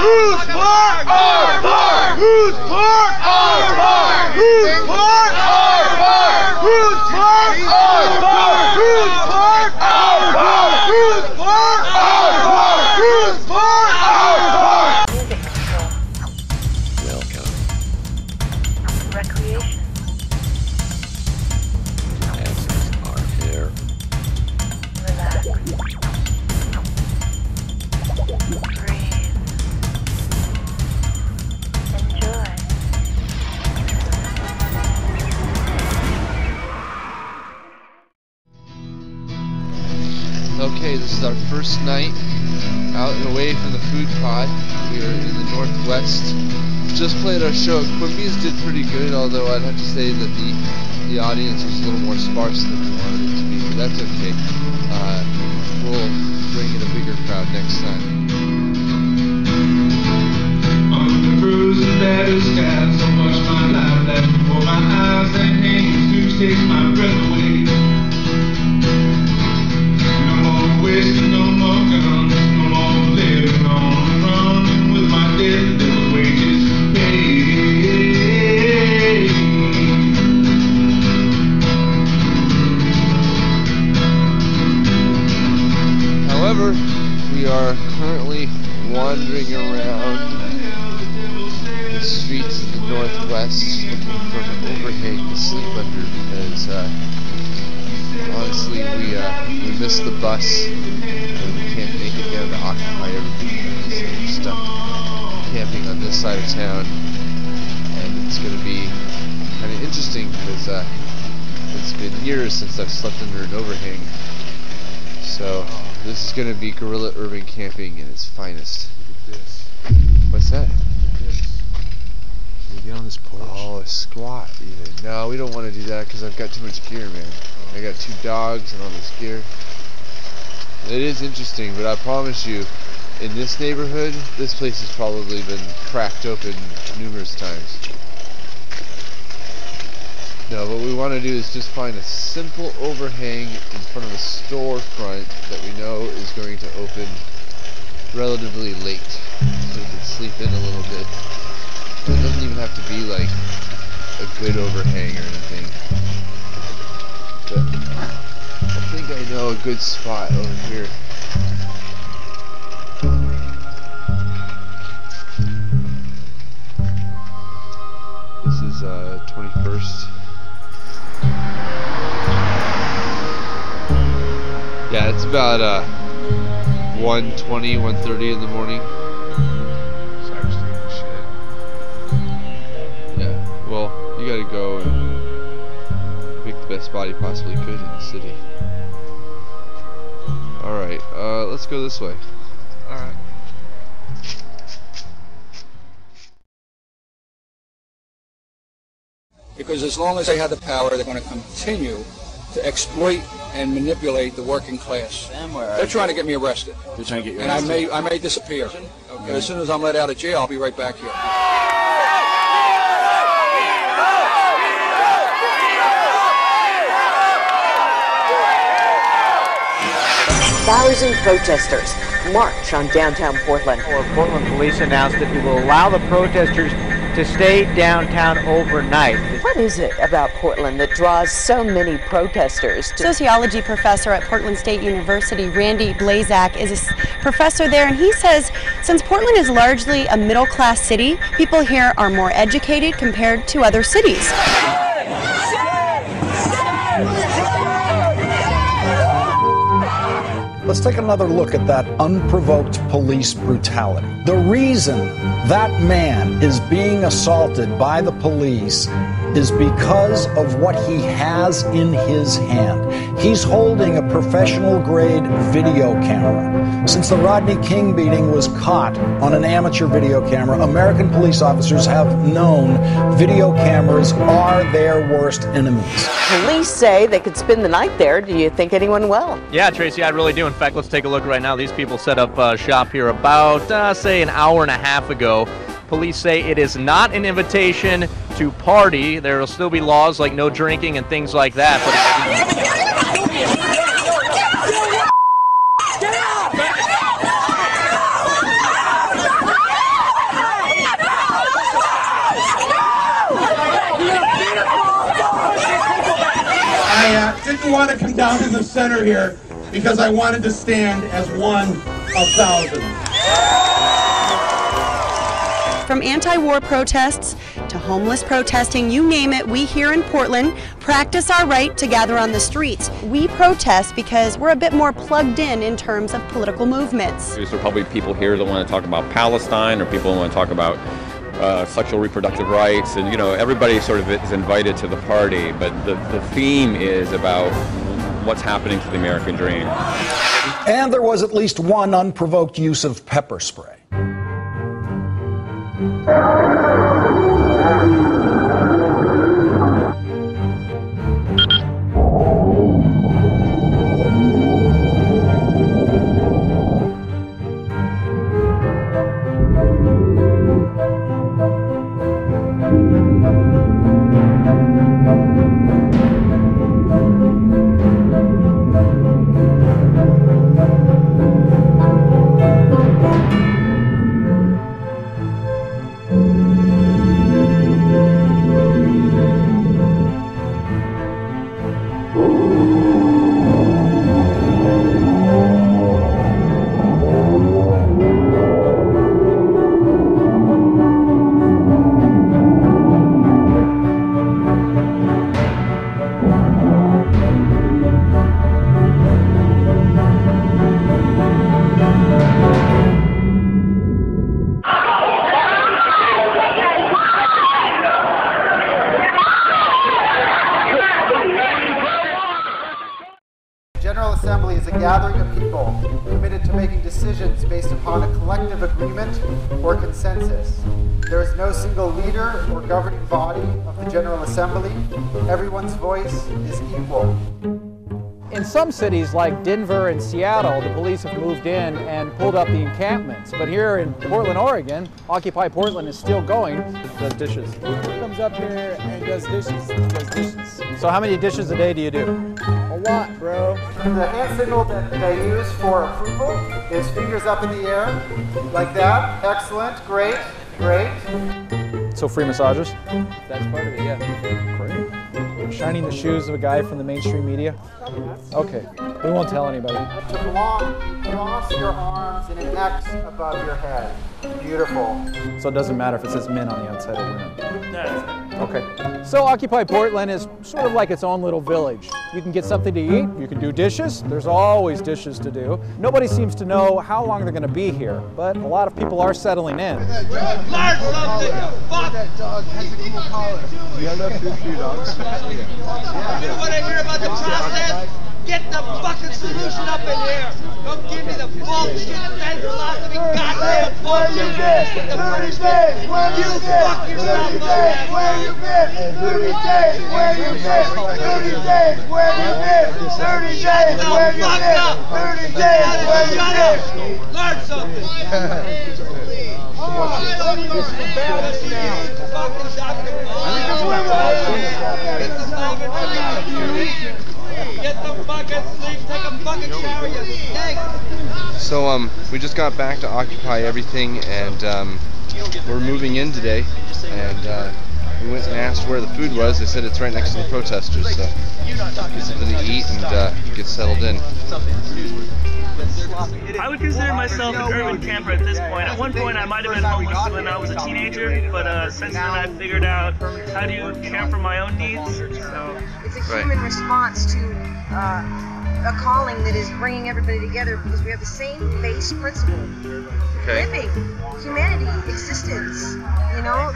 Whose park? Our park! Whose park? Our park! Whose park? Our park! Whose park? Our park! Whose park? Our park! Whose park? Our park! Whose park? Our park! Welcome. Recreation. Asses are here. Relax. Breathe. Enjoy. Okay, this is our first night out and away from the food pod. We are in the Northwest. Just played our show at Quimby's, did pretty good, although I'd have to say that the audience was a little more sparse than we wanted it to be, but that's okay. We'll bring in a bigger crowd next time. On the cruise and better skies, I watch my life flash before my eyes and hands to take my breath away. No more wasting, no more guns, no more living on the run, and with my death there were wages paid. However, we are currently wandering around the streets of the Northwest looking for an overhang to sleep under because honestly we missed the bus and we can't make it down to occupy everything, so we're stuck camping on this side of town, and it's going to be kind of interesting because it's been years since I've slept under an overhang. So this is going to be guerrilla urban camping in its finest. Look at this. What's that? Look at this. Can we get on this porch? Oh, a squat even. No, we don't want to do that because I've got too much gear, man. I got 2 dogs and all this gear. It is interesting, but I promise you, in this neighborhood, this place has probably been cracked open numerous times. No, what we want to do is just find a simple overhang in front of a storefront that we know is going to open relatively late, so we can sleep in a little bit. It doesn't even have to be like a good overhang or anything. But I think I know a good spot over here. This is 21st. Yeah, it's about 1:20, 1:30 in the morning. It's actually shit. Yeah, well, you gotta go and make the best spot you possibly could in the city. Alright, let's go this way. Alright. Because as long as they have the power, they're going to continue to exploit and manipulate the working class. They're trying to get me arrested. They're trying to get you And arrested. I may disappear. Okay. As soon as I'm let out of jail, I'll be right back here. 1,000 protesters march on downtown Portland. Portland police announced that it will allow the protesters to stay downtown overnight. What is it about Portland that draws so many protesters? Sociology professor at Portland State University, Randy Blazak, is a professor there, and he says since Portland is largely a middle-class city, people here are more educated compared to other cities. Let's take another look at that unprovoked police brutality. The reason that man is being assaulted by the police is because of what he has in his hand. He's holding a professional-grade video camera. Since the Rodney King beating was caught on an amateur video camera, American police officers have known video cameras are their worst enemies. Police say they could spend the night there. Do you think anyone will? Yeah, Tracy, I really do. In fact, let's take a look right now. These people set up shop here about, say, an hour and a half ago. Police say it is not an invitation to party. There will still be laws like no drinking and things like that. But didn't want to come down in the center here because I wanted to stand as one of thousands. From anti-war protests to homeless protesting, you name it, we here in Portland practice our right to gather on the streets. We protest because we're a bit more plugged in terms of political movements. There's probably people here that want to talk about Palestine, or people want to talk about sexual reproductive rights, and everybody sort of is invited to the party, but the theme is about what's happening to the American dream. And there was at least one unprovoked use of pepper spray. General Assembly is a gathering of people committed to making decisions based upon a collective agreement or consensus. There is no single leader or governing body of the General Assembly. Everyone's voice is equal. In some cities like Denver and Seattle, the police have moved in and pulled up the encampments. But here in Portland, Oregon, Occupy Portland is still going. Does dishes. Who comes up here and does dishes? So how many dishes a day do you do? A lot, bro. The hand signal that I use for approval is fingers up in the air, like that. Excellent, great, great. So free massages? That's part of it, yeah. Great. Shining the shoes of a guy from the mainstream media? Okay, we won't tell anybody. To belong, cross your arms in an X above your head. Beautiful. So it doesn't matter if it says men on the outside or women? No. Okay. So Occupy Portland is sort of like its own little village. You can get something to eat, you can do dishes, there's always dishes to do. Nobody seems to know how long they're going to be here, but a lot of people are settling in. That dog has a cool collar. You have enough food for your dogs? You want to hear about the process? Get the fucking solution up in here. Don't give me the bullshit and philosophy. Goddamn bullshit. Get the 30 days. Where you fuck yourself up. Where you been? 30 days. Where you been? 30 days. Where you been? 30 days. Where you been? 30 days. Where you been? Learn something. Get the fucking sleep, take a fucking shower, you stink! So we just got back to occupy everything, and we're moving in today, and we went and asked where the food was. They said it's right next to the protesters, so get something to eat and get settled in. I would consider myself an urban camper at this point. At one point I might have been homeless when I was a teenager, but since then I've figured out how to care for my own needs. So. It's a human response to a calling that is bringing everybody together because we have the same base principle. Okay. Living, humanity, existence,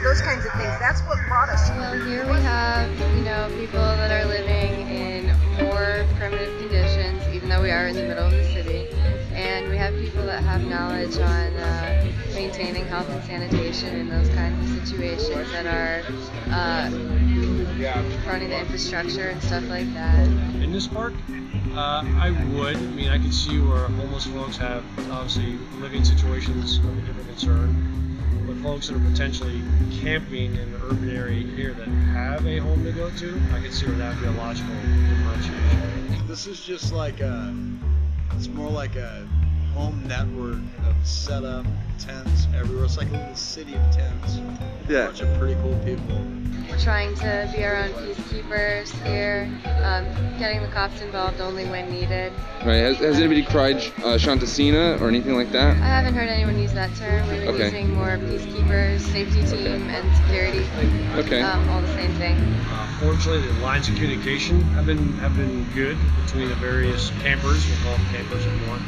those kinds of things. That's what brought us here. Well, here we have, people that are living in more primitive conditions, even though we are in the middle of the city. And we have people that have knowledge on maintaining health and sanitation in those kinds of situations that are running the infrastructure and stuff like that. In this park, I would. I mean, I could see where homeless folks have obviously living situations of a different concern, but folks that are potentially camping in the urban area here that have a home to go to, I could see where that would be a logical differentiation. This is just like it's more like a home network of setup, tents everywhere. It's like a little city of tents. Yeah. A bunch of pretty cool people. We're trying to be our own peacekeepers here, getting the cops involved only when needed. Right. Has anybody cried Shantasina or anything like that? I haven't heard anyone use that term. We've been using more peacekeepers, safety team, and security. Okay. All the same thing. Fortunately, the lines of communication have been good between the various campers. We'll call them campers if you want.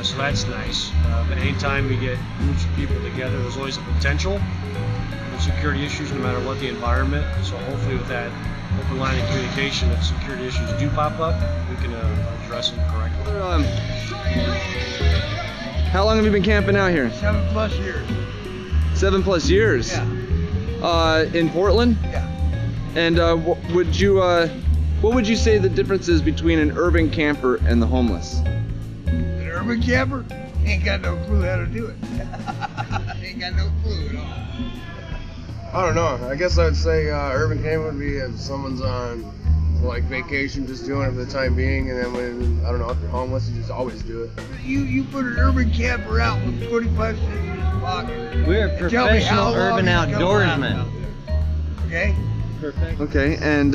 So that's nice. But anytime we get groups of people together, there's always a potential for security issues no matter what the environment. So hopefully with that open line of communication, if security issues do pop up, we can address them correctly. How long have you been camping out here? 7+ years. 7+ years? Yeah. In Portland? Yeah. And what would you say the difference is between an urban camper and the homeless? An urban camper ain't got no clue how to do it. Ain't got no clue at all. I don't know. I guess I'd say urban camp would be if someone's on like vacation, just doing it for the time being, and then when, I don't know, if you're homeless, you just always do it. You put an urban camper out with 45 cents in his pocket. We're professional urban outdoorsmen. Okay? Perfect. Okay, and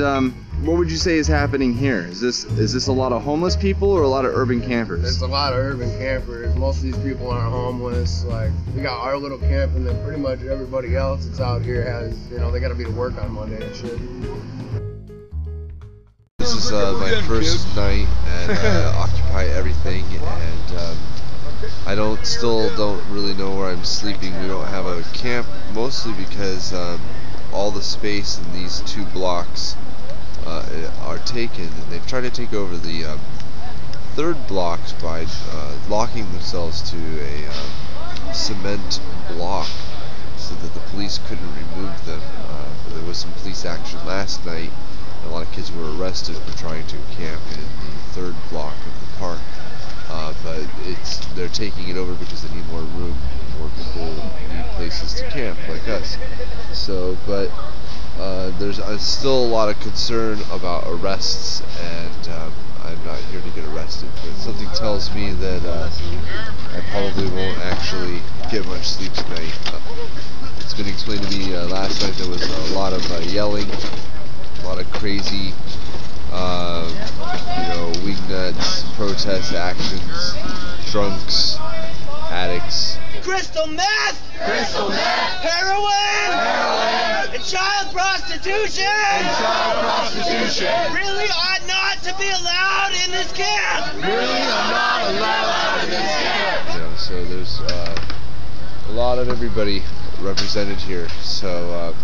what would you say is happening here? Is this a lot of homeless people or a lot of urban campers? There's a lot of urban campers. Most of these people aren't homeless. Like, we got our little camp, and then pretty much everybody else that's out here has, they got to be to work on Monday and shit. This is my first night at Occupy Everything, and I still don't really know where I'm sleeping. We don't have a camp, mostly because all the space in these 2 blocks are taken, and they've tried to take over the 3rd blocks by locking themselves to a cement block so that the police couldn't remove them. There was some police action last night. A lot of kids were arrested for trying to camp in the 3rd block of the park, but they're taking it over because they need more room, more people need places to camp like us. So, but there's still a lot of concern about arrests, and I'm not here to get arrested, but something tells me that I probably won't actually get much sleep tonight. It's been explained to me last night there was a lot of yelling, a lot of crazy, wingnuts, protest actions, drunks, addicts. Crystal meth! Crystal meth! Heroin! Heroin! And child prostitution! And child prostitution! Really ought not to be allowed in this camp! Really are not allowed in this camp! So there's a lot of everybody represented here. So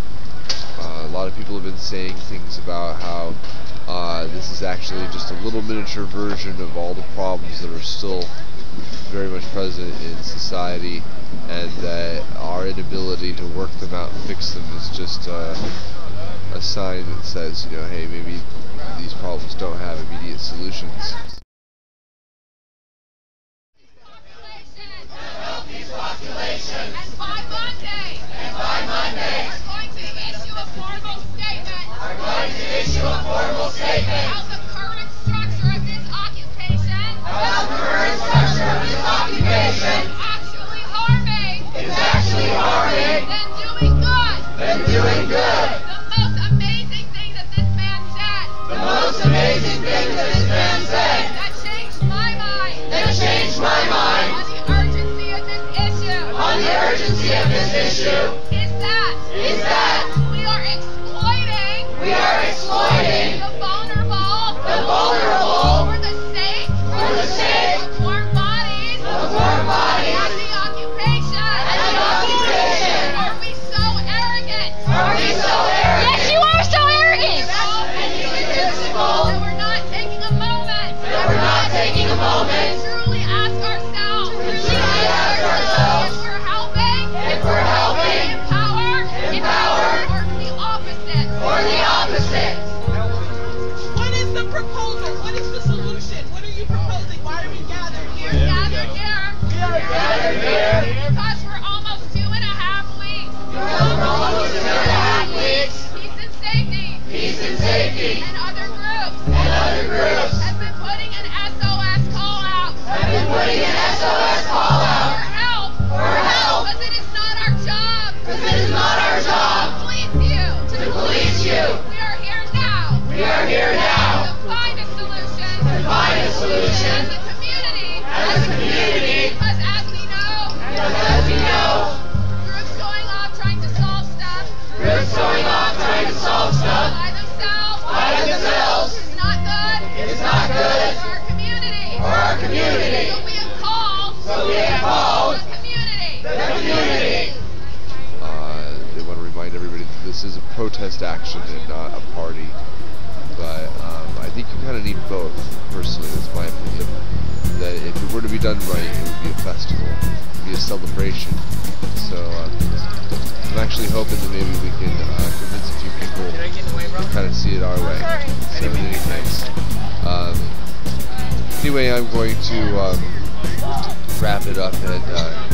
a lot of people have been saying things about how this is actually just a little miniature version of all the problems that are still very much present in society, and that our inability to work them out and fix them is just a sign that says, hey, maybe these problems don't have immediate solutions. And by Monday, I'm going to issue a formal statement. About the current structure of this occupation. Is actually harming. Then doing good. The most amazing thing that this man said. That changed my mind. On the urgency of this issue. Is that we are exploiting the vulnerable for the sake of warm bodies at the occupation. Are we so arrogant? Yes, you are so arrogant. That we're not taking a moment. To truly ask ourselves. If we're helping. Empower. this is a protest action and not a party. But I think you kind of need both, personally, that's my opinion. That if it were to be done right, it would be a festival, it would be a celebration. So I'm actually hoping that maybe we can convince a few people to kind of see it our way. So in any case, anyway, I'm going to wrap it up and